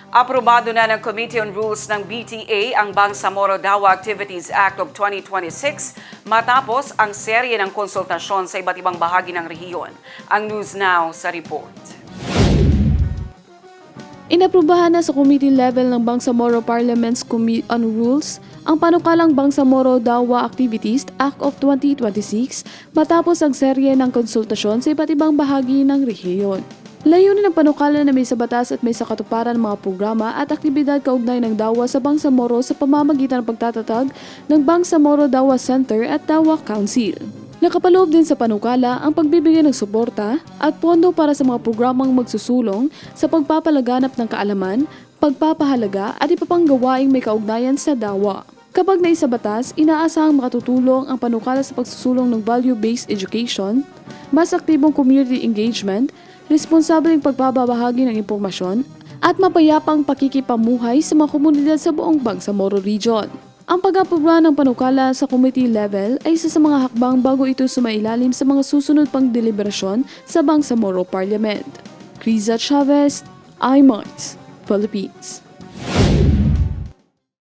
Aprobado na ng Committee on Rules ng BTA ang Bangsamoro Dawa Activities Act of 2026 matapos ang serye ng konsultasyon sa iba't ibang bahagi ng rehiyon. Ang News Now sa report. Inaprubahan na sa committee level ng Bangsamoro Parliament's Committee on Rules ang panukalang Bangsamoro Dawa Activities Act of 2026 matapos ang serye ng konsultasyon sa iba't ibang bahagi ng rehiyon. Layunin ng panukala na may sa batas at may sa katuparan ng mga programa at aktibidad kaugnay ng Dawa sa Bangsamoro sa pamamagitan ng pagtatatag ng Bangsamoro Dawa Center at Dawa Council. Nakapaloob din sa panukala ang pagbibigay ng suporta at pondo para sa mga programang magsusulong sa pagpapalaganap ng kaalaman, pagpapahalaga at ipapanggawaing may kaugnayan sa Dawa. Kapag naisabatas, inaasahang makatutulong ang panukala sa pagsusulong ng value-based education, mas aktibong community engagement, responsableng pagbabahagi ng impormasyon, at mapayapang pakikipamuhay sa mga komunidad sa buong Bangsamoro Region. Ang pag-aprobra ng panukala sa committee level ay isa sa mga hakbang bago ito sumailalim sa mga susunod pang deliberasyon sa Bangsamoro Parliament. Criza Chavez, iMarts, Philippines.